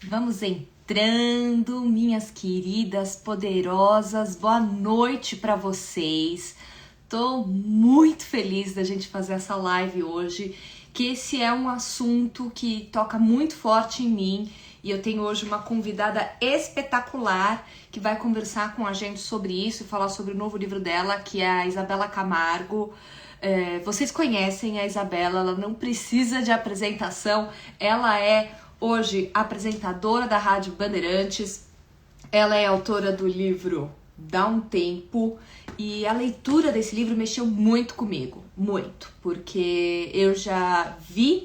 Vamos entrando, minhas queridas poderosas. Boa noite para vocês. Tô muito feliz da gente fazer essa live hoje, que esse é um assunto que toca muito forte em mim e eu tenho hoje uma convidada espetacular que vai conversar com a gente sobre isso e falar sobre o novo livro dela, que é a Isabela Camargo. Vocês conhecem a Isabela, ela não precisa de apresentação, ela é hoje apresentadora da Rádio Bandeirantes, ela é autora do livro Dá um Tempo e a leitura desse livro mexeu muito comigo, muito, porque eu já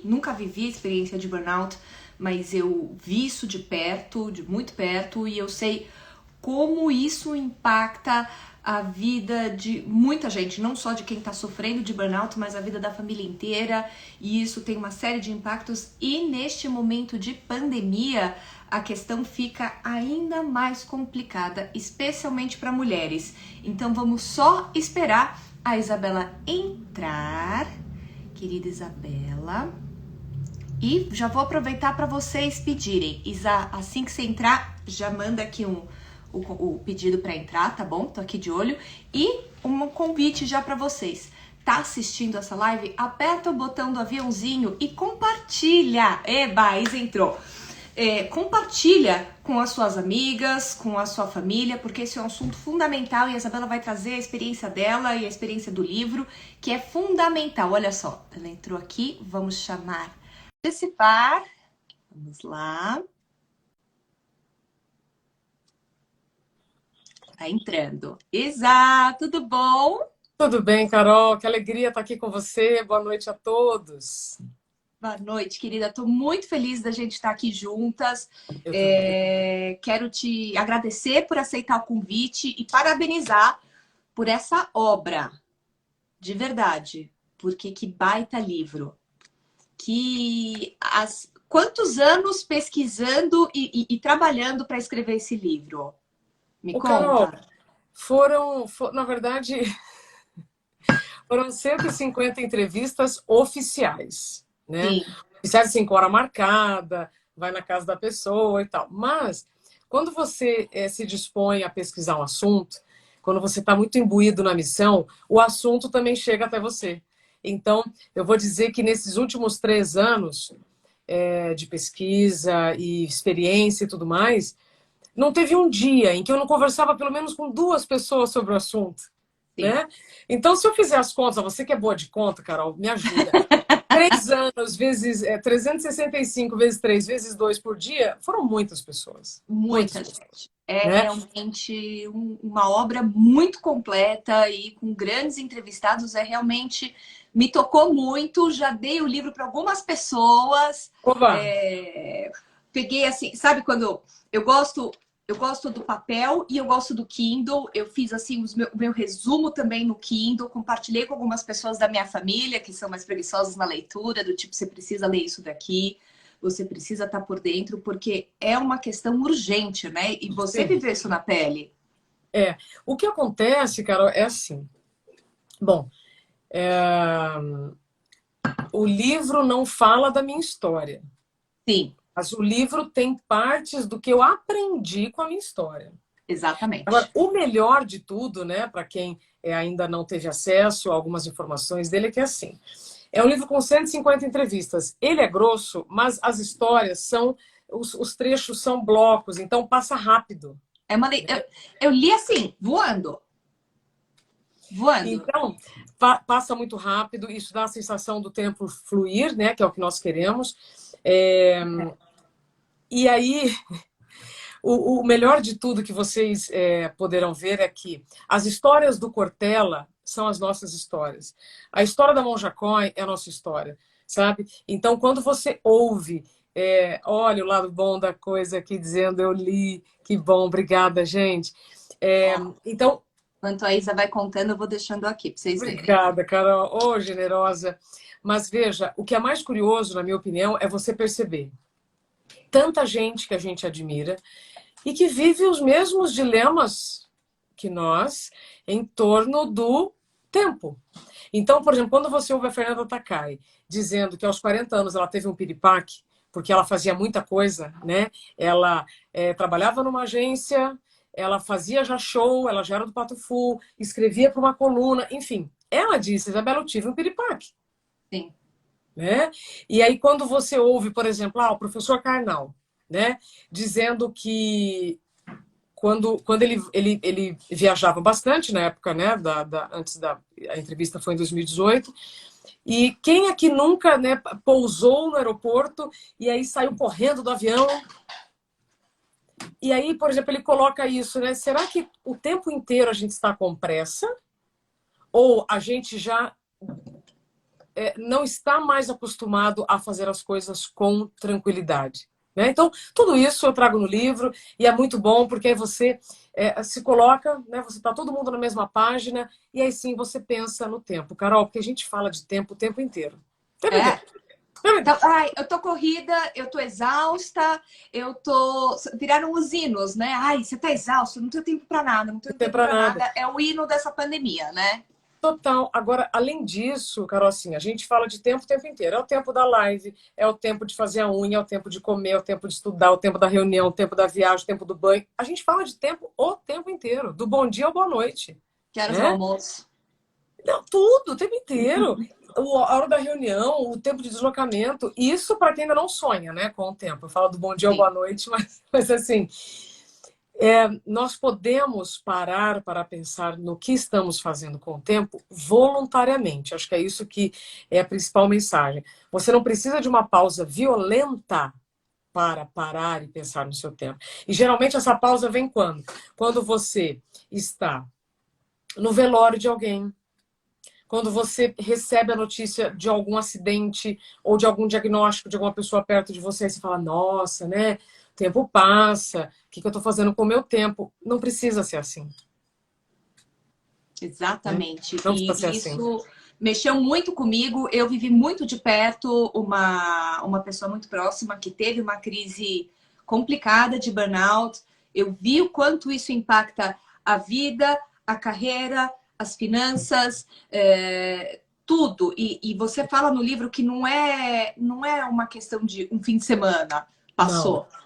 nunca vivi a experiência de burnout, mas eu vi isso de perto, de muito perto, e eu sei como isso impacta a vida de muita gente, não só de quem está sofrendo de burnout, mas a vida da família inteira, e isso tem uma série de impactos, e neste momento de pandemia, a questão fica ainda mais complicada, especialmente para mulheres. Então vamos só esperar a Isabela entrar, querida Isabela, e já vou aproveitar para vocês pedirem, Isa, assim que você entrar, já manda aqui o pedido para entrar, tá bom? Tô aqui de olho. E um convite já para vocês. Tá assistindo essa live? Aperta o botão do aviãozinho e compartilha. Eba, Isa entrou. Compartilha com as suas amigas, com a sua família, porque esse é um assunto fundamental e a Isabela vai trazer a experiência dela e a experiência do livro, que é fundamental. Olha só, ela entrou aqui, vamos chamar participar. Vamos lá. Tá entrando. Isa, tudo bom? Tudo bem, Carol? Que alegria estar aqui com você. Boa noite a todos. Boa noite, querida. Tô muito feliz da gente estar aqui juntas. Eu também. Quero te agradecer por aceitar o convite e parabenizar por essa obra, de verdade. Porque que baita livro. Quantos anos pesquisando e trabalhando para escrever esse livro? Me Carol, conta. na verdade, foram 150 entrevistas oficiais, né? Sim, Oficiais assim, com hora marcada, vai na casa da pessoa e tal. Mas, quando você se dispõe a pesquisar um assunto, quando você está muito imbuído na missão, o assunto também chega até você. Então, eu vou dizer que nesses últimos 3 anos de pesquisa e experiência e tudo mais, não teve um dia em que eu não conversava pelo menos com 2 pessoas sobre o assunto, sim. né? Então, se eu fizer as contas, você que é boa de conta, Carol, me ajuda. 3 anos vezes 365 vezes 3 vezes 2 por dia, foram muitas pessoas. Muitas Muita pessoas, gente. É né? realmente uma obra muito completa e com grandes entrevistados. É realmente me tocou muito. Já dei o livro para algumas pessoas. Oba! Peguei assim, sabe quando eu gosto do papel e eu gosto do Kindle. Eu fiz assim o meu resumo também no Kindle, compartilhei com algumas pessoas da minha família que são mais preguiçosas na leitura, do tipo, você precisa ler isso daqui, você precisa estar por dentro, porque é uma questão urgente, né? E você Sim. viveu isso na pele. O que acontece, Carol, é assim. Bom, é, o livro não fala da minha história, Sim, mas o livro tem partes do que eu aprendi com a minha história. Agora, exatamente. o melhor de tudo, né, para quem ainda não teve acesso a algumas informações dele, é que é assim. É um livro com 150 entrevistas. Ele é grosso, mas as histórias são. Os trechos são blocos, então passa rápido. Eu li assim, voando, voando. Então, passa muito rápido, isso dá a sensação do tempo fluir, né, que é o que nós queremos. E aí, o melhor de tudo que vocês poderão ver é que as histórias do Cortella são as nossas histórias. A história da Monja Coin é a nossa história, sabe? Então, quando você ouve, olha o lado bom da coisa aqui dizendo eu li, que bom, obrigada, gente. Ó, Então, enquanto a Isa vai contando, eu vou deixando aqui para vocês verem. obrigada, Carol, oh, generosa. Mas veja, o que é mais curioso, na minha opinião, é você perceber tanta gente que a gente admira e que vive os mesmos dilemas que nós em torno do tempo. Então, por exemplo, quando você ouve a Fernanda Takai dizendo que aos 40 anos ela teve um piripaque, porque ela fazia muita coisa, né? Ela trabalhava numa agência, ela fazia já show, ela já era do Pato Fu, escrevia para uma coluna, enfim. Ela disse, Isabela, eu tive um piripaque. Sim. Né? E aí quando você ouve, por exemplo, o professor Karnal, né, dizendo que quando ele viajava bastante na época, né, antes a entrevista foi em 2018, e quem aqui nunca, né, pousou no aeroporto e aí saiu correndo do avião? E aí, por exemplo, ele coloca isso, né? Será que o tempo inteiro a gente está com pressa? Ou a gente já não está mais acostumado a fazer as coisas com tranquilidade? Né? Então, tudo isso eu trago no livro e é muito bom porque aí você se coloca, né? Você está todo mundo na mesma página e aí sim você pensa no tempo. Carol, porque a gente fala de tempo o tempo inteiro. O tempo inteiro. Então, ai, eu tô corrida, eu tô exausta, eu tô. Viraram os hinos, né? Ai, você tá exausto, não tenho tempo pra nada, não tenho Não tem tempo para pra nada. nada. É o hino dessa pandemia, né? Total. Agora, além disso, Carol, assim, a gente fala de tempo o tempo inteiro. É o tempo da live, é o tempo de fazer a unha, é o tempo de comer, é o tempo de estudar, é o tempo da reunião, é o tempo da viagem, é o tempo do banho. A gente fala de tempo o tempo inteiro, do bom dia ao boa noite, Que horas do né? almoço? Não, tudo, o tempo inteiro. A hora da reunião, o tempo de deslocamento. Isso para quem ainda não sonha, né, com o tempo. Eu falo do bom dia ao Sim. boa noite, mas assim, nós podemos parar para pensar no que estamos fazendo com o tempo voluntariamente. Acho que é isso que é a principal mensagem. Você não precisa de uma pausa violenta para parar e pensar no seu tempo. E geralmente essa pausa vem quando? Quando você está no velório de alguém, quando você recebe a notícia de algum acidente ou de algum diagnóstico de alguma pessoa perto de você, aí você fala, nossa, né? O tempo passa, o que eu estou fazendo com o meu tempo? Não precisa ser assim. Né? Exatamente. Não precisa ser E assim. isso mexeu muito comigo. Eu vivi muito de perto uma pessoa muito próxima que teve uma crise complicada de burnout. Eu vi o quanto isso impacta a vida, a carreira, as finanças, tudo. E você fala no livro que não é uma questão de um fim de semana, Não. passou. É.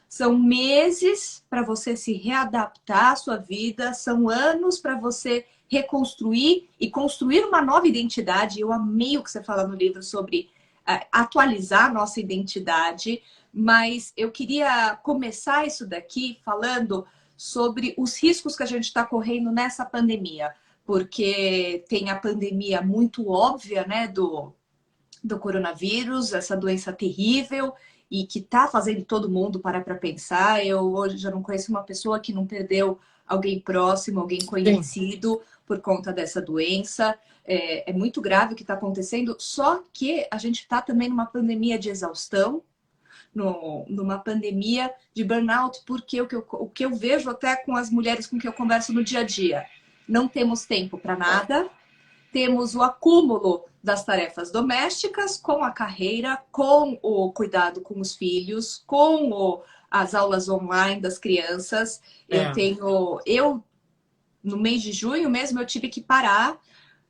São meses para você se readaptar à sua vida, são anos para você reconstruir e construir uma nova identidade. Eu amei o que você fala no livro sobre atualizar a nossa identidade, mas eu queria começar isso daqui falando sobre os riscos que a gente está correndo nessa pandemia, porque tem a pandemia muito óbvia, né, do coronavírus, essa doença terrível e que está fazendo todo mundo parar para pensar. Eu hoje já não conheço uma pessoa que não perdeu alguém próximo, alguém Sim. conhecido por conta dessa doença. É muito grave o que está acontecendo, só que a gente está também numa pandemia de exaustão, numa pandemia de burnout, porque o que eu vejo até com as mulheres com que eu converso no dia a dia, não temos tempo para nada, temos o acúmulo das tarefas domésticas com a carreira, com o cuidado com os filhos, as aulas online das crianças. Eu no mês de junho mesmo eu tive que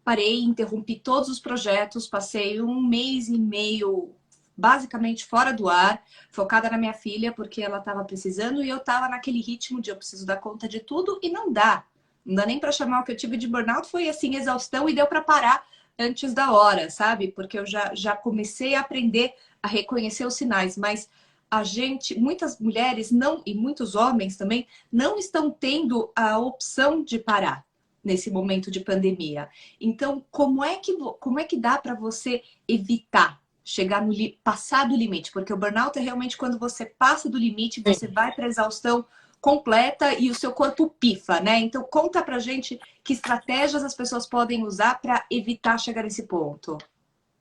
parei, interrompi todos os projetos, passei um mês e meio basicamente fora do ar, focada na minha filha, porque ela estava precisando e eu estava naquele ritmo de eu preciso dar conta de tudo e não dá. Não dá nem para chamar o que eu tive de burnout, foi assim, exaustão e deu para parar antes da hora, sabe? Porque eu já comecei a aprender a reconhecer os sinais, mas a gente, muitas mulheres não e muitos homens também não estão tendo a opção de parar nesse momento de pandemia. Então, como é que dá para você evitar chegar no passar do limite? Porque o burnout é realmente quando você passa do limite, você Sim. vai para a exaustão completa e o seu corpo pifa, né? Então, conta pra gente que estratégias as pessoas podem usar para evitar chegar nesse ponto.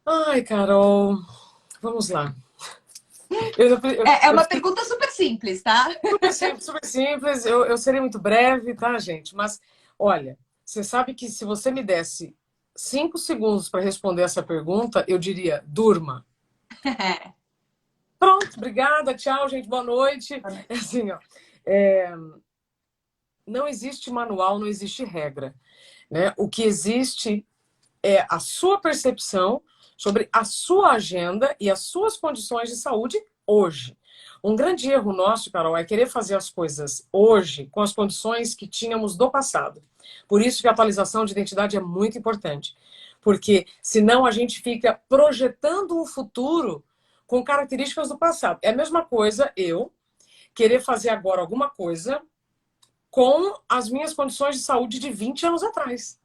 Ai, Carol, vamos lá. É uma pergunta super simples, tá? Super simples, super simples. Eu serei muito breve, tá, gente? Mas, olha, você sabe que se você me desse 5 segundos para responder essa pergunta, eu diria: durma. Pronto, obrigada, tchau, gente, boa noite. É assim, ó, é, não existe manual, não existe regra, né? O que existe é a sua percepção sobre a sua agenda e as suas condições de saúde hoje. Um grande erro nosso, Carol, é querer fazer as coisas hoje com as condições que tínhamos do passado. Por isso que a atualização de identidade é muito importante. Porque senão a gente fica projetando um futuro com características do passado. É a mesma coisa eu querer fazer agora alguma coisa com as minhas condições de saúde de 20 anos atrás.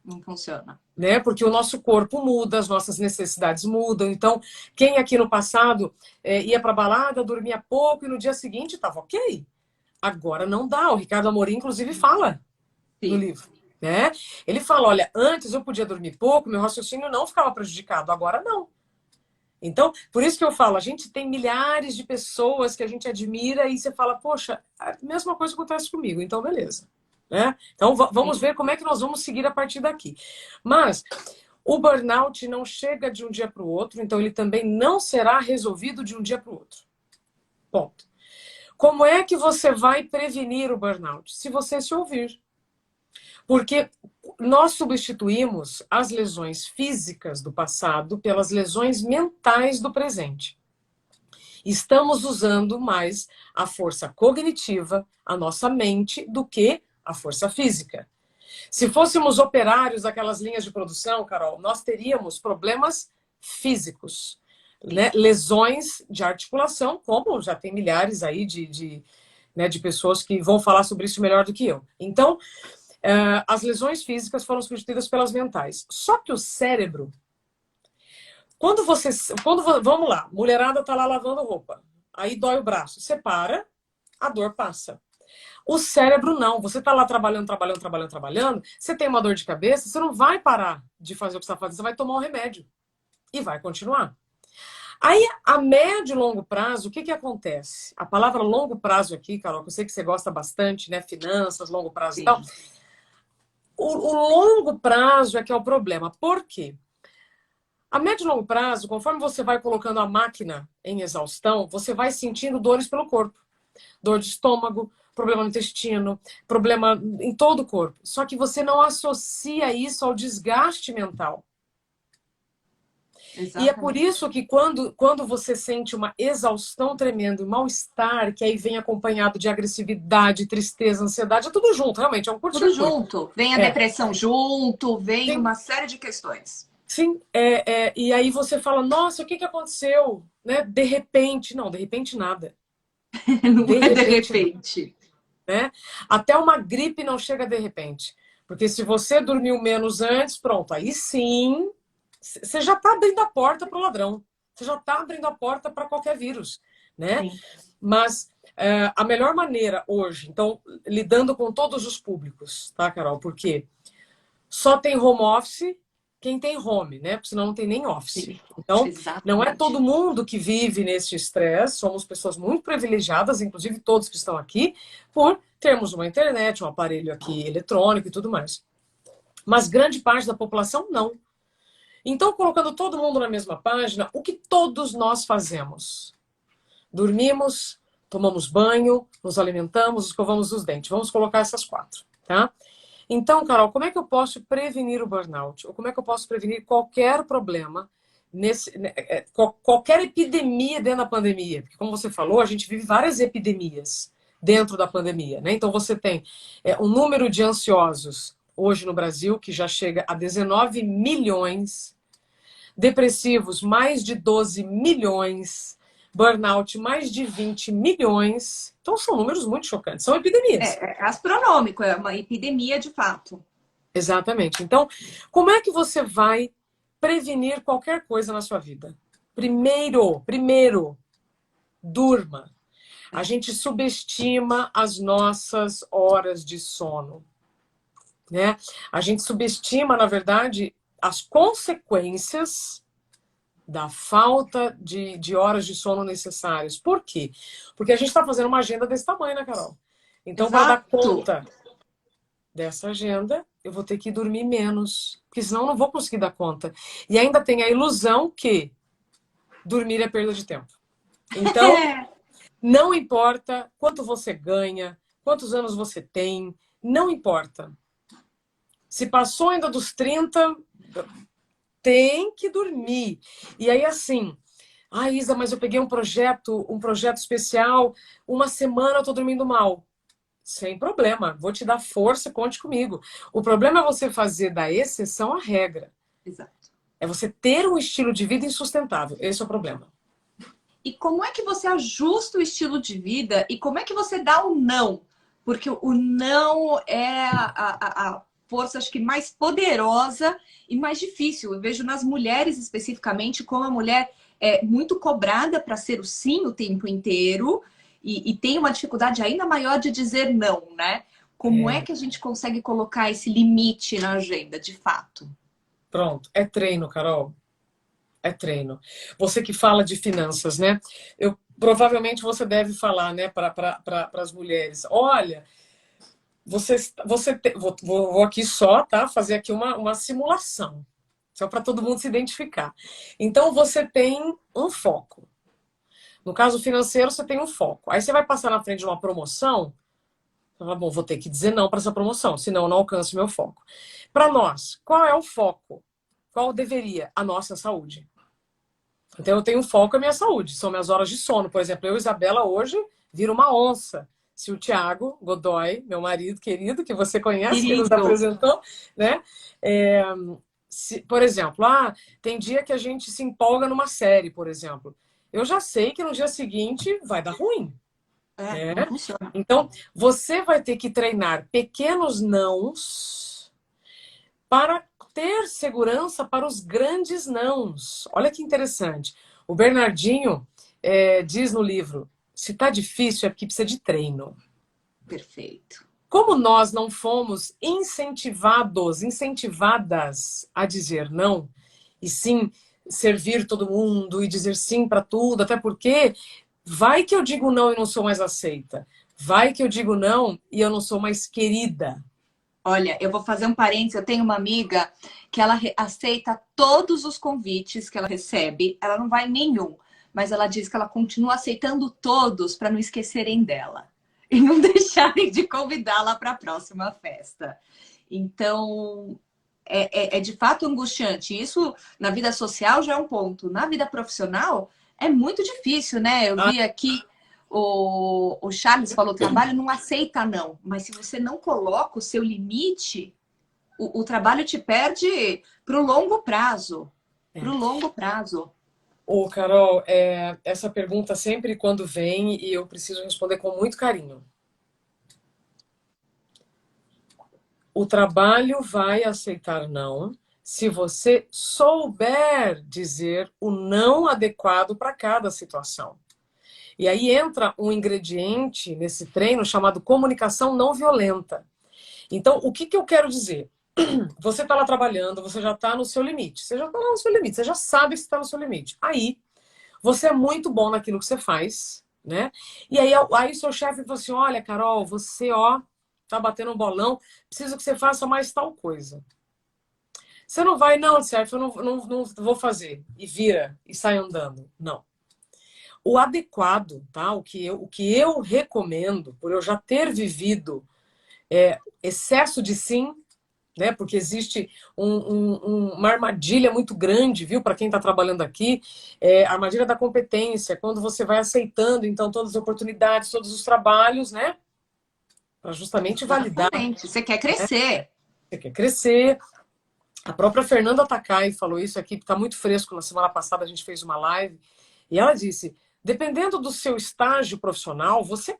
Não funciona. Né? Porque o nosso corpo muda, as nossas necessidades mudam. Então, quem aqui no passado ia para balada, dormia pouco e no dia seguinte estava ok. Agora não dá. O Ricardo Amorim, inclusive, fala no livro. Né? Ele fala, olha, antes eu podia dormir pouco, meu raciocínio não ficava prejudicado, agora não. Então, por isso que eu falo, a gente tem milhares de pessoas que a gente admira e você fala, poxa, a mesma coisa acontece comigo, então beleza. Né? Então, vamos ver como é que nós vamos seguir a partir daqui. Mas o burnout não chega de um dia para o outro, então ele também não será resolvido de um dia para o outro. Ponto. Como é que você vai prevenir o burnout? Se você se ouvir. Porque nós substituímos as lesões físicas do passado pelas lesões mentais do presente. Estamos usando mais a força cognitiva, a nossa mente, do que a força física. Se fôssemos operários daquelas linhas de produção, Carol, nós teríamos problemas físicos, né? Lesões de articulação, como já tem milhares aí de pessoas que vão falar sobre isso melhor do que eu. Então, as lesões físicas foram substituídas pelas mentais. Só que o cérebro, vamos lá, mulherada tá lá lavando roupa, aí dói o braço, você para, a dor passa. O cérebro não, você tá lá trabalhando, você tem uma dor de cabeça, você não vai parar de fazer o que você está fazendo, você vai tomar um remédio e vai continuar. Aí, a médio e longo prazo, o que acontece? A palavra longo prazo aqui, Carol, que eu sei que você gosta bastante, né? Finanças, longo prazo. Sim. E tal. O longo prazo é que é o problema. Por quê? A médio e longo prazo, conforme você vai colocando a máquina em exaustão, você vai sentindo dores pelo corpo. Dor de estômago, problema no intestino, problema em todo o corpo. Só que você não associa isso ao desgaste mental. Exatamente. E é por isso que quando você sente uma exaustão tremenda, um mal-estar, que aí vem acompanhado de agressividade, tristeza, ansiedade, é tudo junto, realmente, é um curto-circuito. Tudo junto. Vem a depressão junto, vem Sim. uma série de questões. Sim, e aí você fala, nossa, o que aconteceu? Né? De repente, não, de repente nada. Não de repente. Né? Até uma gripe não chega de repente. Porque se você dormiu menos antes, pronto, aí sim... Você já está abrindo a porta para o ladrão. Você já está abrindo a porta para qualquer vírus, né? Sim. Mas a melhor maneira hoje, então, lidando com todos os públicos, tá, Carol? Porque só tem home office quem tem home, né? Porque senão não tem nem office. Sim, então, exatamente. Não é todo mundo que vive nesse estresse. Somos pessoas muito privilegiadas, inclusive todos que estão aqui, por termos uma internet, um aparelho aqui eletrônico e tudo mais. Mas grande parte da população não. Então, colocando todo mundo na mesma página, o que todos nós fazemos? Dormimos, tomamos banho, nos alimentamos, escovamos os dentes. Vamos colocar essas 4, tá? Então, Carol, como é que eu posso prevenir o burnout? Ou como é que eu posso prevenir qualquer problema, qualquer epidemia dentro da pandemia? Porque, como você falou, a gente vive várias epidemias dentro da pandemia, né? Então, você tem um número de ansiosos hoje no Brasil que já chega a 19 milhões, depressivos mais de 12 milhões, burnout mais de 20 milhões. Então são números muito chocantes, são epidemias. É astronômico, é uma epidemia de fato. Exatamente. Então, como é que você vai prevenir qualquer coisa na sua vida? Primeiro, durma. A gente subestima as nossas horas de sono, né? A gente subestima, na verdade, as consequências da falta de horas de sono necessárias. Por quê? Porque a gente está fazendo uma agenda desse tamanho, né, Carol? Então, para dar conta dessa agenda, eu vou ter que dormir menos, porque senão eu não vou conseguir dar conta. E ainda tem a ilusão que dormir é perda de tempo. Então, não importa quanto você ganha, quantos anos você tem, não importa. Se passou ainda dos 30, tem que dormir. E aí, assim, Isa, mas eu peguei um projeto especial, uma semana eu tô dormindo mal. Sem problema, vou te dar força, conte comigo. O problema é você fazer da exceção a regra. Exato. É você ter um estilo de vida insustentável. Esse é o problema. E como é que você ajusta o estilo de vida e como é que você dá o não? Porque o não é a força, acho que, mais poderosa e mais difícil. Eu vejo nas mulheres, especificamente, como a mulher é muito cobrada para ser o sim o tempo inteiro e tem uma dificuldade ainda maior de dizer não, né? Como é que a gente consegue colocar esse limite na agenda, de fato? Pronto, é treino, Carol. É treino. Você que fala de finanças, né? Provavelmente você deve falar, né, para as mulheres. Olha, vou aqui só, tá? Fazer aqui uma simulação, só para todo mundo se identificar. Então você tem um foco. No caso financeiro, você tem um foco. Aí você vai passar na frente de uma promoção. Bom, vou ter que dizer não para essa promoção, senão eu não alcanço meu foco. Para nós, qual é o foco? Qual deveria? A nossa saúde. Então eu tenho foco na minha saúde. São minhas horas de sono. Por exemplo, eu e Isabela hoje vira uma onça. Se o Tiago Godoy, meu marido querido, que você conhece, que nos apresentou, né? Por exemplo, tem dia que a gente se empolga numa série, por exemplo. Eu já sei que no dia seguinte vai dar ruim. Não funciona. Então, você vai ter que treinar pequenos nãos para ter segurança para os grandes nãos. Olha que interessante. O Bernardinho diz no livro, se tá difícil é porque precisa de treino. Perfeito. Como nós não fomos incentivadas a dizer não, e sim servir todo mundo e dizer sim para tudo, até porque vai que eu digo não e não sou mais aceita. Vai que eu digo não e eu não sou mais querida. Olha, eu vou fazer um parênteses. Eu tenho uma amiga que ela aceita todos os convites que ela recebe. Ela não vai em nenhum, mas ela diz que ela continua aceitando todos para não esquecerem dela e não deixarem de convidá-la para a próxima festa. Então, é de fato angustiante. Isso na vida social já é um ponto. Na vida profissional é muito difícil, né? Eu vi aqui o Charles falou, trabalho não aceita não. Mas se você não coloca o seu limite, o trabalho te perde para o longo prazo. Para o longo prazo. Ô, Carol, essa pergunta sempre quando vem e eu preciso responder com muito carinho. O trabalho vai aceitar não se você souber dizer o não adequado para cada situação. E aí entra um ingrediente nesse treino chamado comunicação não violenta. Então, o que eu quero dizer? Você está lá trabalhando, você já está no seu limite. Você já está no seu limite, você já sabe que está no seu limite. Aí, você é muito bom naquilo que você faz, né? E aí o seu chefe fala assim, olha, Carol, você, tá batendo um bolão, preciso que você faça mais tal coisa. Você não vai, não, certo, eu não vou fazer. E vira, e sai andando. Não. O adequado, tá? O que eu recomendo, por eu já ter vivido excesso de sim, né? Porque existe uma armadilha muito grande, viu? Para quem está trabalhando aqui, a armadilha da competência, quando você vai aceitando, então, todas as oportunidades, todos os trabalhos, né? Para justamente validar. Exatamente. Você quer crescer. Você quer crescer. A própria Fernanda Takai falou isso aqui, que está muito fresco. Na semana passada a gente fez uma live, e ela disse, dependendo do seu estágio profissional, você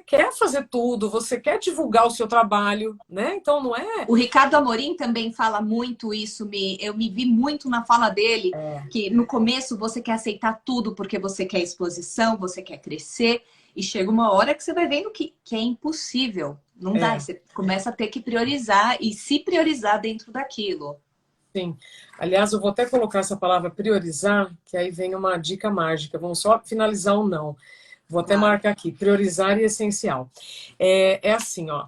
quer fazer tudo, você quer divulgar o seu trabalho, né? Então não é... O Ricardo Amorim também fala muito isso, eu me vi muito na fala dele, que no começo você quer aceitar tudo porque você quer exposição, você quer crescer, e chega uma hora que você vai vendo que é impossível, não dá, você começa a ter que priorizar e se priorizar dentro daquilo. Sim. Aliás, eu vou até colocar essa palavra priorizar, que aí vem uma dica mágica. Vamos só finalizar um não. Vou até marcar aqui, priorizar e essencial. É assim, ó.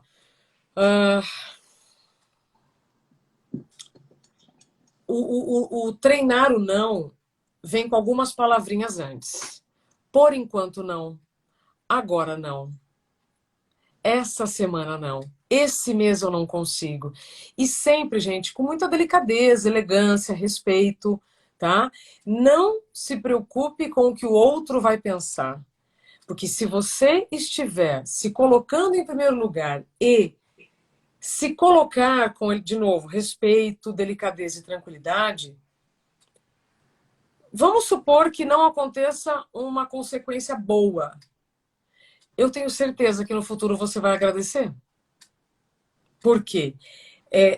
O treinar o não vem com algumas palavrinhas antes. Por enquanto, não. Agora, não. Essa semana, não. esse mês eu não consigo. E sempre, gente, com muita delicadeza, elegância, respeito, tá? Não se preocupe com o que o outro vai pensar. Porque se você estiver se colocando em primeiro lugar e se colocar com ele, de novo, respeito, delicadeza e tranquilidade, vamos supor que não aconteça uma consequência boa. Eu tenho certeza que no futuro você vai agradecer. Por quê?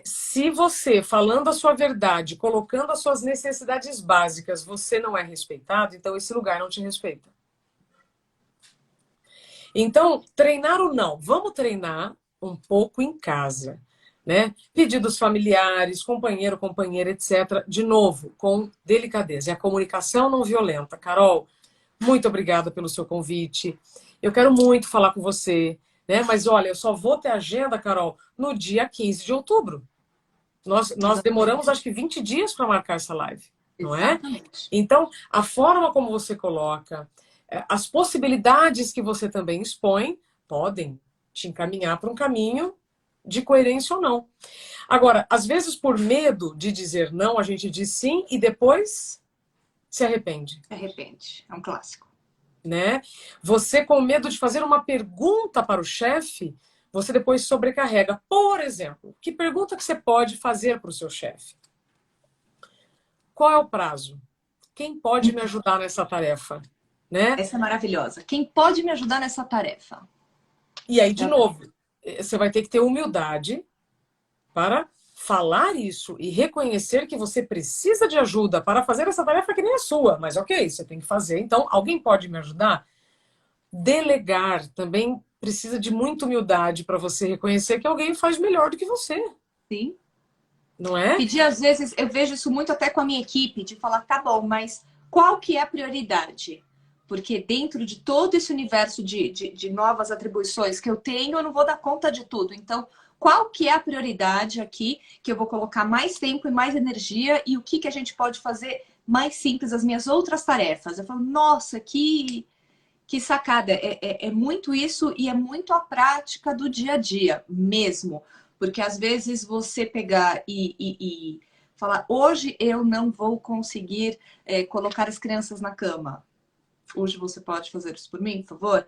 Se você, falando a sua verdade, colocando as suas necessidades básicas, você não é respeitado, então esse lugar não te respeita. Então, treinar ou não? Vamos treinar um pouco em casa, né? Pedidos familiares, companheiro, companheira, etc. De novo, com delicadeza. É a comunicação não violenta. Carol, muito obrigada pelo seu convite. Eu quero muito falar com você, né? Mas olha, eu só vou ter agenda, Carol, no dia 15 de outubro. Nós demoramos, acho que 20 dias para marcar essa live, não é? Exatamente. Então, a forma como você coloca, as possibilidades que você também expõe, podem te encaminhar para um caminho de coerência ou não. Agora, às vezes, por medo de dizer não, a gente diz sim e depois se arrepende. Se arrepende. É um clássico. Né? Você, com medo de fazer uma pergunta para o chefe, você depois sobrecarrega. Por exemplo, que pergunta que você pode fazer para o seu chefe? Qual é o prazo? Quem pode me ajudar nessa tarefa? Né? Essa é maravilhosa. Quem pode me ajudar nessa tarefa? E aí, de novo, você vai ter que ter humildade para falar isso e reconhecer que você precisa de ajuda para fazer essa tarefa que nem é sua. Mas ok, você tem que fazer. Então, alguém pode me ajudar? Delegar também precisa de muita humildade para você reconhecer que alguém faz melhor do que você. Sim. Não é? Pedir, às vezes, eu vejo isso muito até com a minha equipe, de falar, tá bom, mas qual que é a prioridade? Porque dentro de todo esse universo de novas atribuições que eu tenho, eu não vou dar conta de tudo. Então, qual que é a prioridade aqui que eu vou colocar mais tempo e mais energia e o que a gente pode fazer mais simples, as minhas outras tarefas? Eu falo, nossa, que sacada. É muito isso e é muito a prática do dia a dia mesmo. Porque às vezes você pegar e falar, hoje eu não vou conseguir colocar as crianças na cama. Hoje você pode fazer isso por mim, por favor?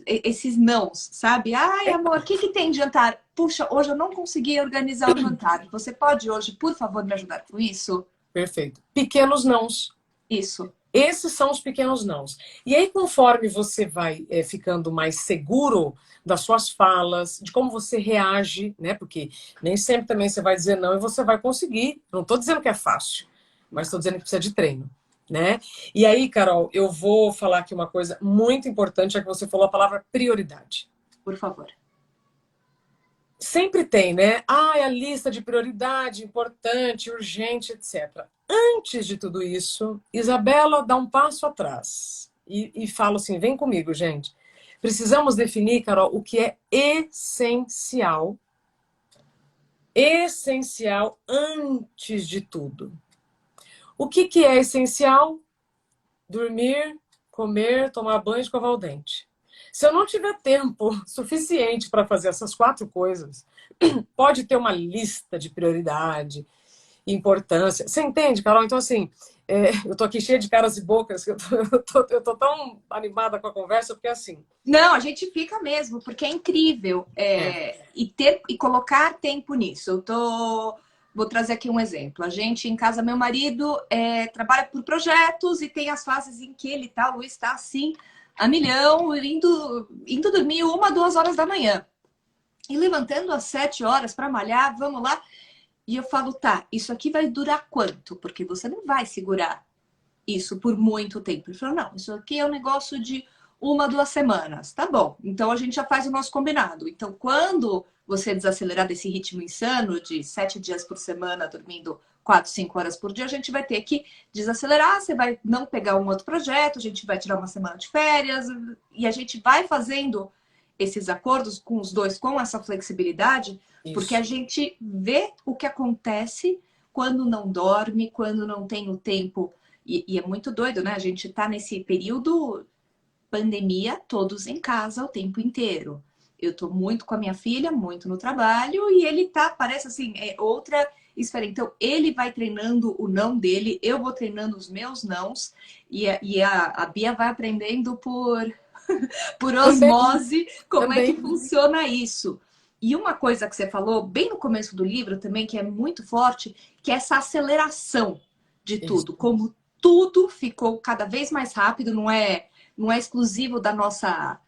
Esses nãos, sabe? Ai, amor, o que tem de jantar? Puxa, hoje eu não consegui organizar o jantar. Você pode hoje, por favor, me ajudar com isso? Perfeito. Pequenos nãos. Isso. Esses são os pequenos nãos. E aí, conforme você vai ficando mais seguro das suas falas, de como você reage, né? Porque nem sempre também você vai dizer não e você vai conseguir. Não estou dizendo que é fácil, mas estou dizendo que precisa de treino, né? E aí, Carol, eu vou falar aqui uma coisa muito importante, é que você falou a palavra prioridade. Por favor. Sempre tem, né? Ah, é a lista de prioridade, importante, urgente, etc. Antes de tudo isso, Isabela dá um passo atrás e fala assim: vem comigo, gente. Precisamos definir, Carol, o que é essencial. Essencial antes de tudo. O que é essencial? Dormir, comer, tomar banho e escovar o dente. Se eu não tiver tempo suficiente para fazer essas 4 coisas, pode ter uma lista de prioridade, importância. Você entende, Carol? Então, assim, eu tô aqui cheia de caras e bocas, que eu tô tão animada com a conversa, porque assim... Não, a gente fica mesmo, porque é incrível. E colocar tempo nisso. Vou trazer aqui um exemplo. A gente, em casa, meu marido trabalha por projetos e tem as fases em que ele tá, o Luiz está assim, a milhão, indo dormir 1, 2 horas da manhã. E levantando às 7 horas para malhar, vamos lá. E eu falo, tá, isso aqui vai durar quanto? Porque você não vai segurar isso por muito tempo. Ele falou, não, isso aqui é um negócio de 1, 2 semanas. Tá bom, então a gente já faz o nosso combinado. Então, quando você desacelerar desse ritmo insano de 7 dias por semana, dormindo 4, 5 horas por dia, a gente vai ter que desacelerar, você vai não pegar um outro projeto, a gente vai tirar uma semana de férias, e a gente vai fazendo esses acordos com os dois, com essa flexibilidade, porque a gente vê o que acontece quando não dorme, quando não tem o tempo. E é muito doido, né? A gente tá nesse período pandemia, todos em casa o tempo inteiro. Eu tô muito com a minha filha, muito no trabalho, e ele tá, parece assim, é outra esfera. Então, ele vai treinando o não dele, eu vou treinando os meus nãos, a Bia vai aprendendo por Também, osmose como é que também. funciona isso. E uma coisa que você falou bem no começo do livro também, que é muito forte, que é essa aceleração de Isso. tudo. Como tudo ficou cada vez mais rápido, não é exclusivo da nossa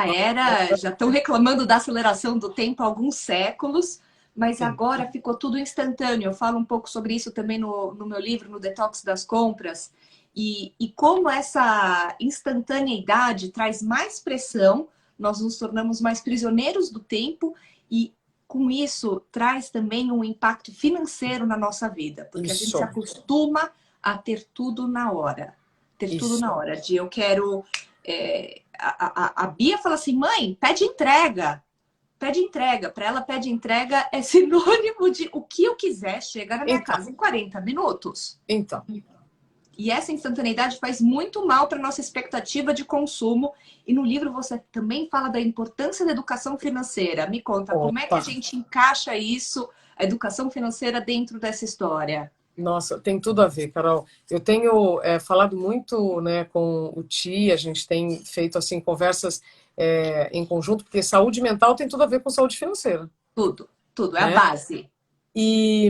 era. Já estão reclamando da aceleração do tempo há alguns séculos, mas Sim, agora ficou tudo instantâneo. Eu falo um pouco sobre isso também no meu livro, no Detox das Compras. E como essa instantaneidade traz mais pressão, nós nos tornamos mais prisioneiros do tempo e, com isso, traz também um impacto financeiro na nossa vida, porque a gente se isso, acostuma a ter tudo na hora. Ter tudo isso. na hora. De eu quero. A Bia fala assim: mãe, pede entrega. Pede entrega. Para ela, pede entrega é sinônimo de o que eu quiser chega na minha Então, casa em 40 minutos. então. E essa instantaneidade faz muito mal para nossa expectativa de consumo. E no livro você também fala da importância da educação financeira. Me conta, como é que a Opa. gente encaixa isso, a educação financeira, dentro dessa história? Nossa, tem tudo a ver, Carol. Eu tenho falado muito, né, com o Ti, a gente tem feito assim conversas em conjunto, porque saúde mental tem tudo a ver com saúde financeira, Tudo, tudo, é a né? base. E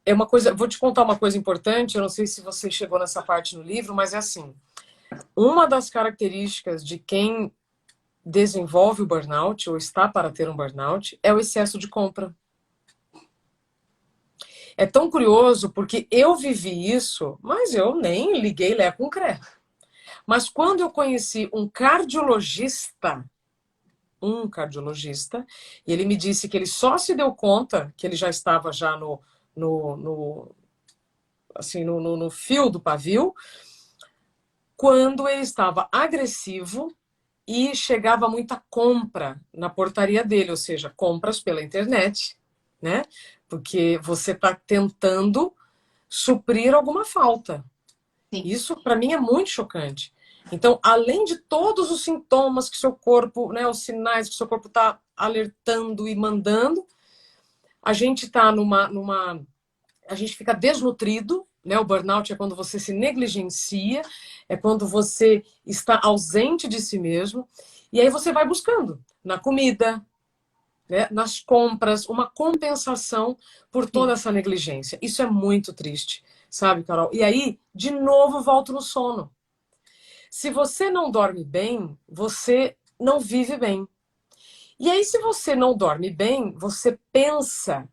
é uma coisa, vou te contar uma coisa importante, eu não sei se você chegou nessa parte no livro, mas é assim, uma das características de quem desenvolve o burnout ou está para ter um burnout é o excesso de compra. É tão curioso porque eu vivi isso, mas eu nem liguei Lé com Cré. Mas quando eu conheci um cardiologista, e ele me disse que ele só se deu conta que ele já estava já no fio do pavio, quando ele estava agressivo e chegava muita compra na portaria dele, ou seja, compras pela internet, né? Porque você está tentando suprir alguma falta. Sim, Isso, para mim, é muito chocante. Então, além de todos os sintomas que seu corpo, né, os sinais que seu corpo está alertando e mandando, a gente está a gente fica desnutrido, né? O burnout é quando você se negligencia, é quando você está ausente de si mesmo, e aí você vai buscando na comida, né, nas compras, uma compensação por toda sim. essa negligência. Isso é muito triste, sabe, Carol? E aí, de novo, volto no sono. Se você não dorme bem, você não vive bem. E aí, se você não dorme bem, você pensa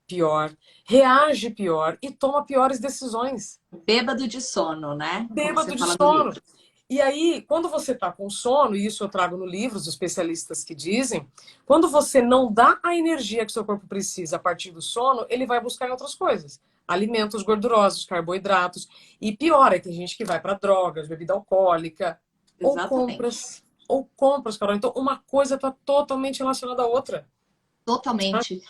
pior, reage pior e toma piores decisões. Bêbado de sono, né? Como você Bêbado de fala no sono. livro. E aí, quando você está com sono, e isso eu trago no livro, os especialistas que dizem, quando você não dá a energia que seu corpo precisa a partir do sono, ele vai buscar em outras coisas. Alimentos gordurosos, carboidratos. E pior, é que tem gente que vai para drogas, bebida alcoólica, ou Exatamente. compras. Ou compras, Carol. Então, uma coisa está totalmente relacionada à outra. Sabe? Totalmente.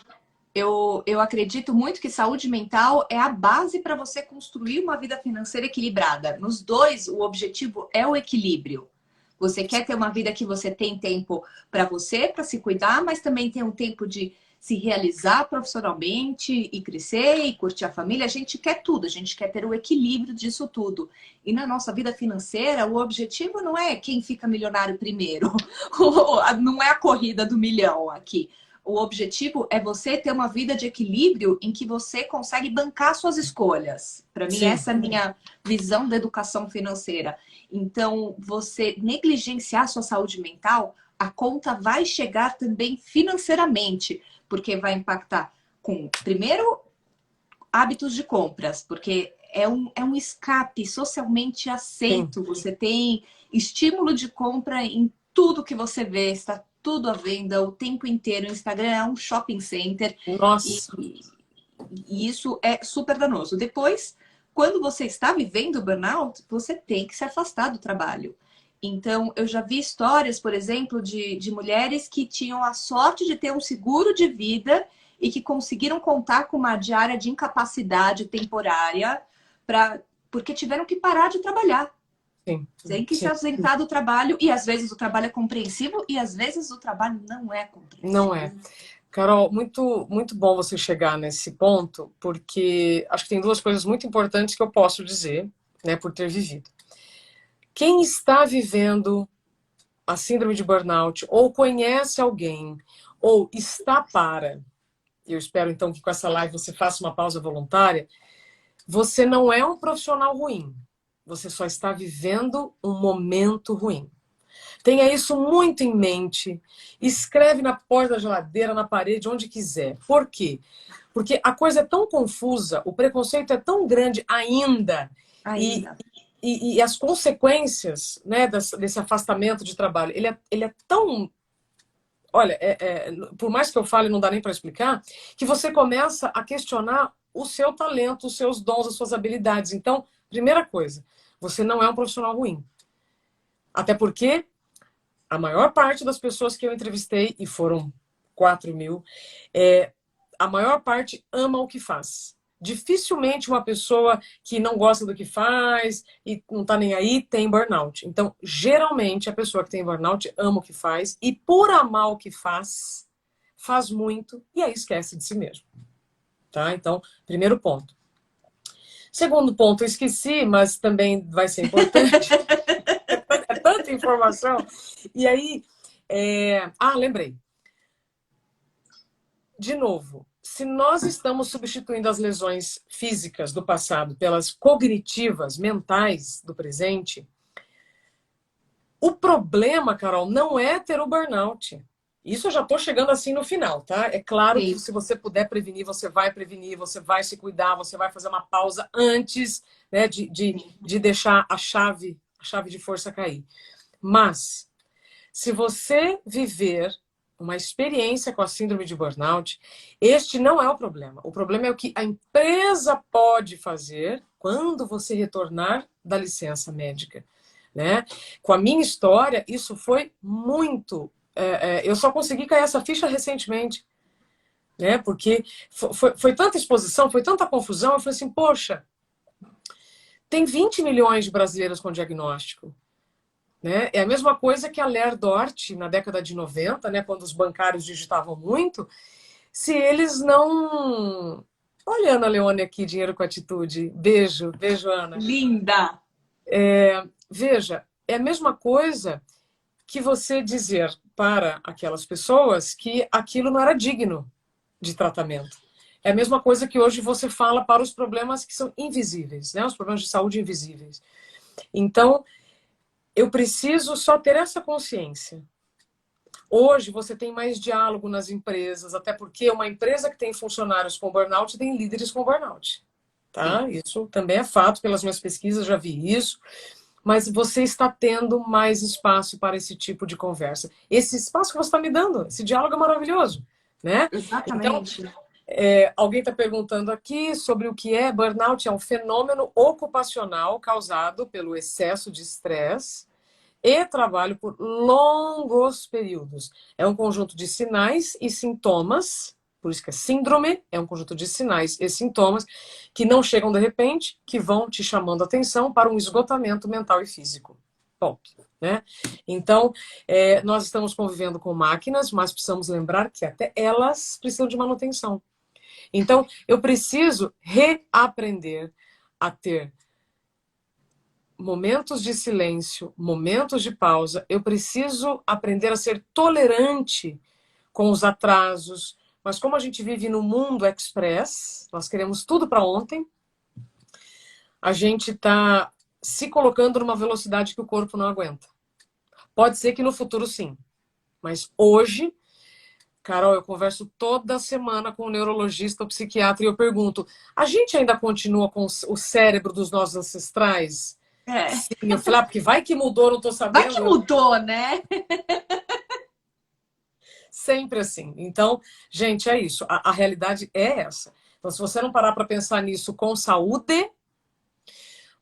Eu acredito muito que saúde mental é a base para você construir uma vida financeira equilibrada. Nos dois, o objetivo é o equilíbrio. Você quer ter uma vida que você tem tempo para você, para se cuidar, mas também tem um tempo de se realizar profissionalmente e crescer e curtir a família. A gente quer tudo, a gente quer ter o equilíbrio disso tudo. E na nossa vida financeira, o objetivo não é quem fica milionário primeiro, não é a corrida do milhão aqui. O objetivo é você ter uma vida de equilíbrio em que você consegue bancar suas escolhas. Para mim, Sim, essa é a minha visão da educação financeira. Então, você negligenciar sua saúde mental, a conta vai chegar também financeiramente, porque vai impactar com, primeiro, hábitos de compras, porque é um escape socialmente sim. aceito. Você tem estímulo de compra em tudo que você vê, está tudo à venda o tempo inteiro. O Instagram é um shopping center e, Nossa, e isso é super danoso. Depois, quando você está vivendo o burnout, você tem que se afastar do trabalho. Então, eu já vi histórias, por exemplo, de mulheres que tinham a sorte de ter um seguro de vida e que conseguiram contar com uma diária de incapacidade temporária porque tiveram que parar de trabalhar. Sim, Tem que se sim. ausentar do trabalho e às vezes o trabalho é compreensivo e às vezes o trabalho não é Não é. compreensivo. Carol, muito, muito bom você chegar nesse ponto, porque acho que tem duas coisas muito importantes que eu posso dizer, né, por ter vivido. Quem está vivendo a síndrome de burnout, ou conhece alguém, ou está para, eu espero então que com essa live você faça uma pausa voluntária, você não é um profissional ruim, você só está vivendo um momento ruim. Tenha isso muito em mente. Escreve na porta da geladeira, na parede, onde quiser. Por quê? Porque a coisa é tão confusa, o preconceito é tão grande ainda, e, Ainda. e as consequências, né, desse afastamento de trabalho, ele é tão. Olha, por mais que eu fale, não dá nem para explicar, que você começa a questionar o seu talento, os seus dons, as suas habilidades. Então, primeira coisa, você não é um profissional ruim. Até porque a maior parte das pessoas que eu entrevistei, e foram 4.000, a maior parte ama o que faz. Dificilmente uma pessoa que não gosta do que faz e não está nem aí tem burnout. Então, geralmente, a pessoa que tem burnout ama o que faz e, por amar o que faz, faz muito e aí esquece de si mesmo. Tá? Então, primeiro ponto. Segundo ponto, eu esqueci, mas também vai ser importante. É tanta informação. E aí, lembrei. De novo, se nós estamos substituindo as lesões físicas do passado pelas cognitivas, mentais do presente, o problema, Carol, não é ter o burnout. Isso eu já estou chegando assim no final, tá? É claro que Sim. se você puder prevenir, você vai se cuidar, você vai fazer uma pausa antes, né, de deixar a chave de força cair. Mas, se você viver uma experiência com a síndrome de burnout, este não é o problema. O problema é o que a empresa pode fazer quando você retornar da licença médica. Né? Com a minha história, isso foi muito. Eu só consegui cair essa ficha recentemente. Né? Porque foi tanta exposição, foi tanta confusão. Eu falei assim, poxa, tem 20 milhões de brasileiros com diagnóstico. Né? É a mesma coisa que a Ler Dort, na década de 90, né, quando os bancários digitavam muito, se eles não. Olha a Ana Leone aqui, Dinheiro com Atitude. Beijo, beijo, Ana. Linda! Veja, é a mesma coisa que você dizer para aquelas pessoas que aquilo não era digno de tratamento. É a mesma coisa que hoje você fala para os problemas que são invisíveis, né? Os problemas de saúde invisíveis. Então, eu preciso só ter essa consciência. Hoje você tem mais diálogo nas empresas, até porque uma empresa que tem funcionários com burnout tem líderes com burnout. Tá? Isso também é fato, pelas minhas pesquisas já vi isso. Mas você está tendo mais espaço para esse tipo de conversa. Esse espaço que você está me dando, esse diálogo é maravilhoso. Né? Então, Exatamente. alguém está perguntando aqui sobre o que é burnout. É um fenômeno ocupacional causado pelo excesso de estresse e trabalho por longos períodos. É um conjunto de sinais e sintomas, por isso que é síndrome, é um conjunto de sinais e sintomas que não chegam de repente, que vão te chamando a atenção para um esgotamento mental e físico. Ponto. Né? Então, nós estamos convivendo com máquinas, mas precisamos lembrar que até elas precisam de manutenção. Então, eu preciso reaprender a ter momentos de silêncio, momentos de pausa. Eu preciso aprender a ser tolerante com os atrasos. Mas como a gente vive no mundo express, nós queremos tudo para ontem, a gente está se colocando numa velocidade que o corpo não aguenta. Pode ser que no futuro sim, mas hoje, Carol, eu converso toda semana com um neurologista ou psiquiatra e eu pergunto, a gente ainda continua com o cérebro dos nossos ancestrais? Sim, eu falei, porque vai que mudou, não tô Vai que sabendo. mudou, né? Sempre assim. Então, gente, é isso. A realidade é essa. Então, se você não parar para pensar nisso com saúde,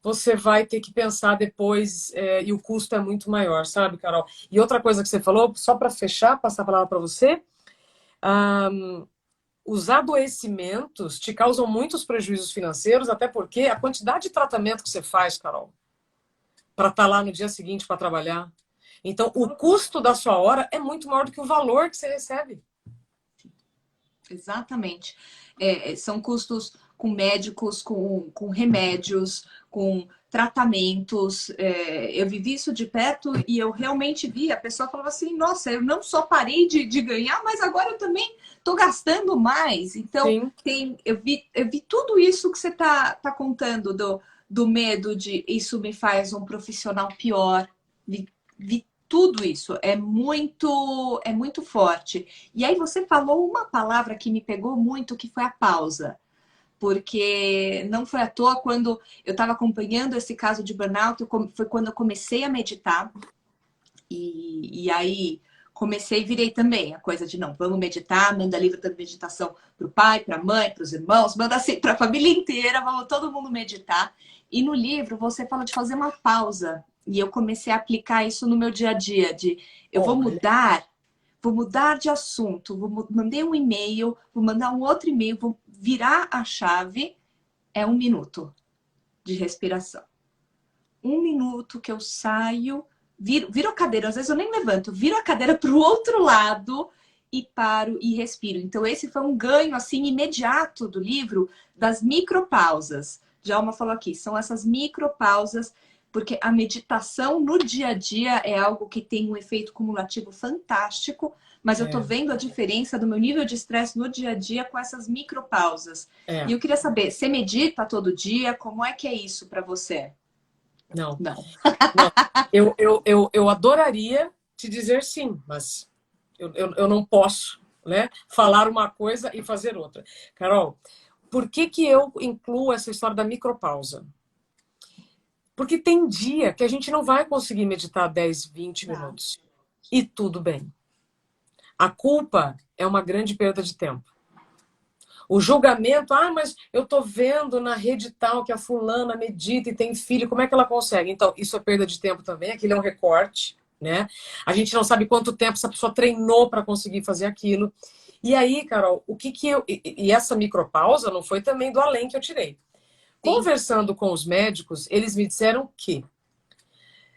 você vai ter que pensar depois, e o custo é muito maior, sabe, Carol? E outra coisa que você falou, só para fechar, passar a palavra para você, os adoecimentos te causam muitos prejuízos financeiros, até porque a quantidade de tratamento que você faz, Carol, para estar lá no dia seguinte para trabalhar. Então, o custo da sua hora é muito maior do que o valor que você recebe. Exatamente. São custos com médicos, com remédios, com tratamentos. Eu vivi isso de perto e eu realmente vi. A pessoa falava assim: nossa, eu não só parei de ganhar, mas agora eu também estou gastando mais. Então, Sim. eu vi tudo isso que você tá contando do medo de isso me faz um profissional pior. Vi tudo isso. É muito forte. E aí você falou uma palavra que me pegou muito, que foi a pausa. Porque não foi à toa quando eu estava acompanhando esse caso de burnout, foi quando eu comecei a meditar. E aí comecei e virei também a coisa de não, vamos meditar, manda livro da meditação para o pai, para a mãe, para os irmãos, manda assim para a família inteira, vamos todo mundo meditar. E no livro você fala de fazer uma pausa. E eu comecei a aplicar isso no meu dia a dia, de eu vou mudar de assunto, mandei um e-mail, vou mandar um outro e-mail, vou virar a chave, é 1 minuto de respiração. 1 minuto que eu saio, viro a cadeira, às vezes eu nem levanto, viro a cadeira para o outro lado e paro e respiro. Então esse foi um ganho assim imediato do livro das micropausas. Djalma falou aqui, são essas micropausas, porque a meditação no dia a dia é algo que tem um efeito cumulativo fantástico, mas eu tô vendo a diferença do meu nível de estresse no dia a dia com essas micropausas. E eu queria saber, você medita todo dia? Como é que é isso para você? Não. Não. Não. Eu adoraria te dizer sim, mas eu não posso, né, falar uma coisa e fazer outra. Carol, por que eu incluo essa história da micropausa? Porque tem dia que a gente não vai conseguir meditar 10, 20 minutos. E tudo bem. A culpa é uma grande perda de tempo. O julgamento, mas eu tô vendo na rede tal que a fulana medita e tem filho, como é que ela consegue? Então, isso é perda de tempo também, aquilo é um recorte, né? A gente não sabe quanto tempo essa pessoa treinou para conseguir fazer aquilo. E aí, Carol, o que eu... E essa micropausa não foi também do além que eu tirei. Conversando com os médicos, eles me disseram que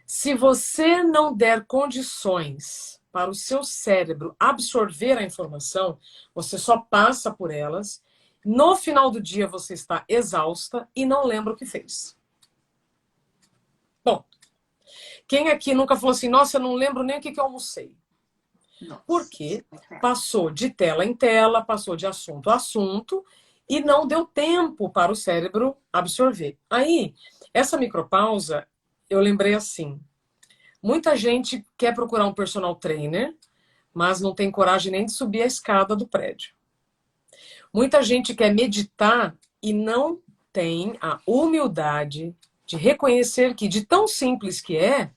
se você não der condições para o seu cérebro absorver a informação, você só passa por elas. No final do dia você está exausta e não lembra o que fez. Bom, quem aqui nunca falou assim, nossa, eu não lembro nem o que eu almocei? Nossa. Porque passou de tela em tela, passou de assunto a assunto e não deu tempo para o cérebro absorver. Aí, essa micropausa, eu lembrei assim, muita gente quer procurar um personal trainer, mas não tem coragem nem de subir a escada do prédio. Muita gente quer meditar e não tem a humildade de reconhecer que, de tão simples que é,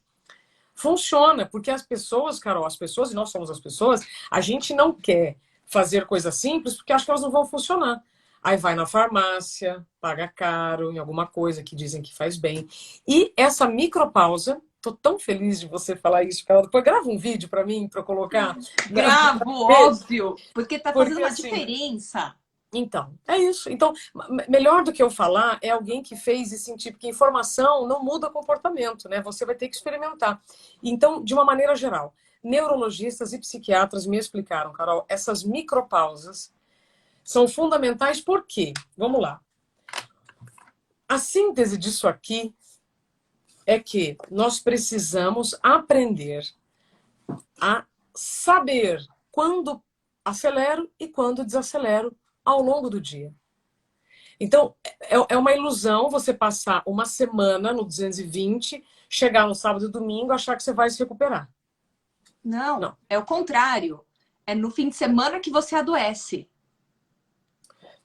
funciona. Porque as pessoas, Carol, as pessoas, e nós somos as pessoas, a gente não quer fazer coisas simples porque acha que elas não vão funcionar. Aí vai na farmácia, paga caro em alguma coisa que dizem que faz bem. E essa micropausa, tô tão feliz de você falar isso, Carol. Depois grava um vídeo para mim, para eu colocar. Gravo, óbvio, porque tá fazendo Porque, uma assim, diferença. então, é isso. Então, melhor do que eu falar é alguém que fez e sentir, porque informação não muda comportamento, né? Você vai ter que experimentar. Então, de uma maneira geral, neurologistas e psiquiatras me explicaram, Carol, essas micropausas são fundamentais por quê? Vamos lá. A síntese disso aqui é que nós precisamos aprender a saber quando acelero e quando desacelero ao longo do dia. Então, é uma ilusão você passar uma semana no 220, chegar no sábado e domingo, achar que você vai se recuperar. Não, é o contrário. É no fim de semana que você adoece.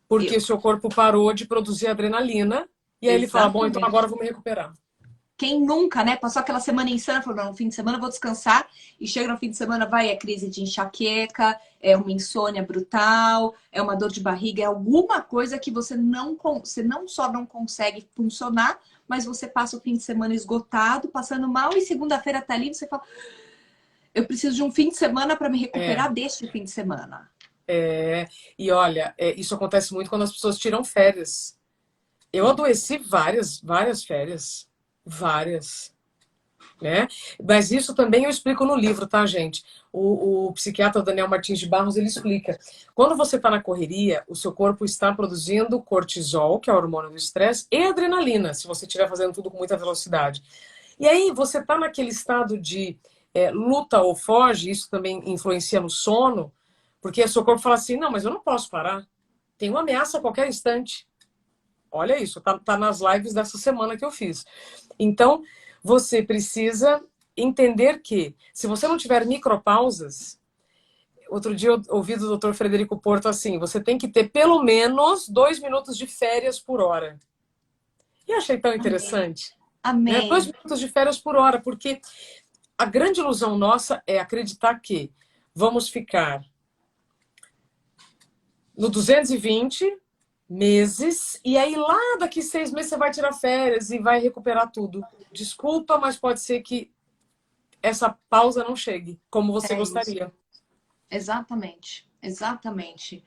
Porque seu corpo parou de produzir adrenalina e aí ele fala, bom, então agora eu vou me recuperar. Quem nunca, né? Passou aquela semana insana, falou, não, no fim de semana eu vou descansar. E chega no fim de semana, vai, é crise de enxaqueca, é uma insônia brutal, é uma dor de barriga, é alguma coisa que você não só não consegue funcionar, mas você passa o fim de semana esgotado, passando mal, e segunda-feira tá ali, você fala, eu preciso de um fim de semana para me recuperar deste fim de semana. E olha, isso acontece muito quando as pessoas tiram férias. Eu adoeci várias férias. Várias. né? Mas isso também eu explico no livro, tá, gente? O psiquiatra Daniel Martins de Barros, ele explica. Quando você está na correria, o seu corpo está produzindo cortisol, que é o hormônio do estresse, e adrenalina, se você estiver fazendo tudo com muita velocidade. E aí você está naquele estado de luta ou foge, isso também influencia no sono, porque o seu corpo fala assim, não, mas eu não posso parar. Tem uma ameaça a qualquer instante. Olha isso, tá nas lives dessa semana que eu fiz. Então, você precisa entender que, se você não tiver micropausas, outro dia eu ouvi do Dr. Frederico Porto assim, você tem que ter pelo menos 2 minutos de férias por hora. E eu achei tão interessante. Né? Amém. 2 minutos de férias por hora, porque a grande ilusão nossa é acreditar que vamos ficar no 220 meses, e aí lá daqui 6 meses você vai tirar férias e vai recuperar tudo. Desculpa, mas pode ser que essa pausa não chegue como você gostaria. Exatamente, exatamente.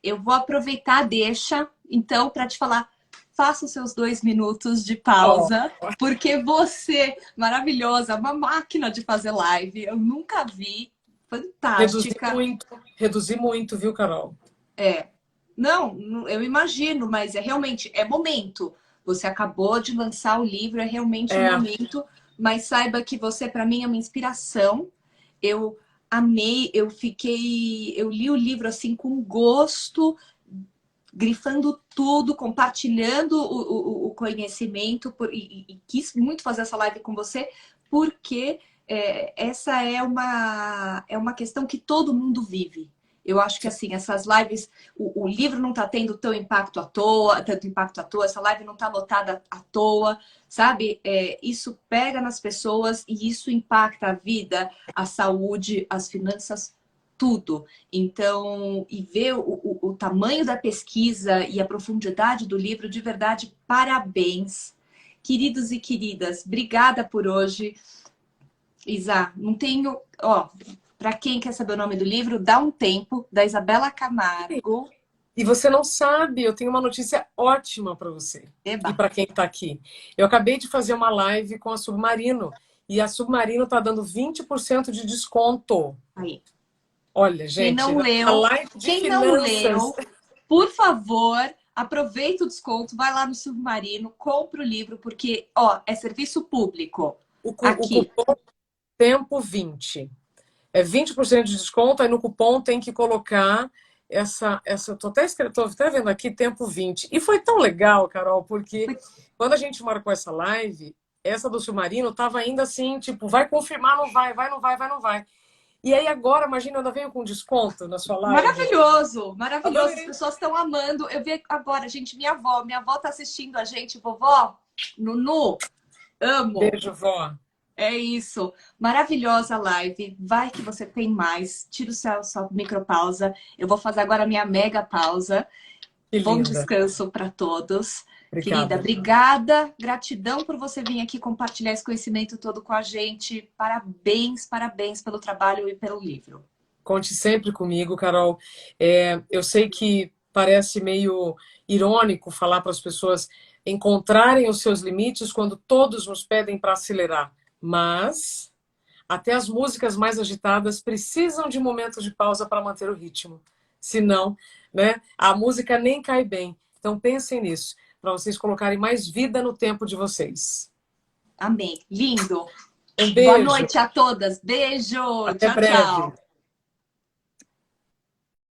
Eu vou aproveitar a deixa, então, para te falar, faça os seus 2 minutos de pausa, porque você, maravilhosa, uma máquina de fazer live, eu nunca vi, fantástica. Reduzir muito, viu, Carol? Não, eu imagino, mas realmente é momento. Você acabou de lançar o livro, é realmente um momento, mas saiba que você, para mim, é uma inspiração. Eu amei, eu li o livro assim com gosto, grifando tudo, compartilhando o conhecimento e quis muito fazer essa live com você, porque essa é uma questão que todo mundo vive. Eu acho que assim, essas lives, o livro não está tendo tanto impacto à toa, essa live não está lotada à toa, sabe? Isso pega nas pessoas e isso impacta a vida, a saúde, as finanças, tudo. Então, e ver o tamanho da pesquisa e a profundidade do livro, de verdade, parabéns. Queridos e queridas, obrigada por hoje. Isa, não tenho... Para quem quer saber o nome do livro, Dá um Tempo, da Isabela Camargo. E você não sabe, eu tenho uma notícia ótima para você. Eba. E para quem está aqui. Eu acabei de fazer uma live com a Submarino. E a Submarino está dando 20% de desconto. Aí. Olha, gente, quem não leu, por favor, aproveita o desconto, vai lá no Submarino, compra o livro, porque, é serviço público. O cupom Tempo 20. É 20% de desconto, aí no cupom tem que colocar essa tô até vendo aqui, Tempo 20. E foi tão legal, Carol, porque quando a gente marcou essa live, essa do Submarino tava ainda assim, tipo, vai confirmar, não vai, não vai. E aí agora, imagina, eu ainda venho com desconto na sua live. Maravilhoso, maravilhoso. As pessoas estão amando. Eu vi agora, gente, minha avó tá assistindo a gente. Vovó, Nunu, amo. Beijo, vó. É isso. Maravilhosa live. Vai que você tem mais. Tira sua micropausa. Eu vou fazer agora a minha mega pausa. Bom descanso para todos. Obrigada. Querida, obrigada. Gratidão por você vir aqui compartilhar esse conhecimento todo com a gente. Parabéns, parabéns pelo trabalho e pelo livro. Conte sempre comigo, Carol. Eu sei que parece meio irônico falar para as pessoas encontrarem os seus limites quando todos nos pedem para acelerar. Mas até as músicas mais agitadas precisam de momentos de pausa para manter o ritmo. Senão, né, a música nem cai bem. Então pensem nisso, para vocês colocarem mais vida no tempo de vocês. Amém. Lindo. Um beijo. Boa noite a todas. Beijo. Até tchau, breve. Tchau.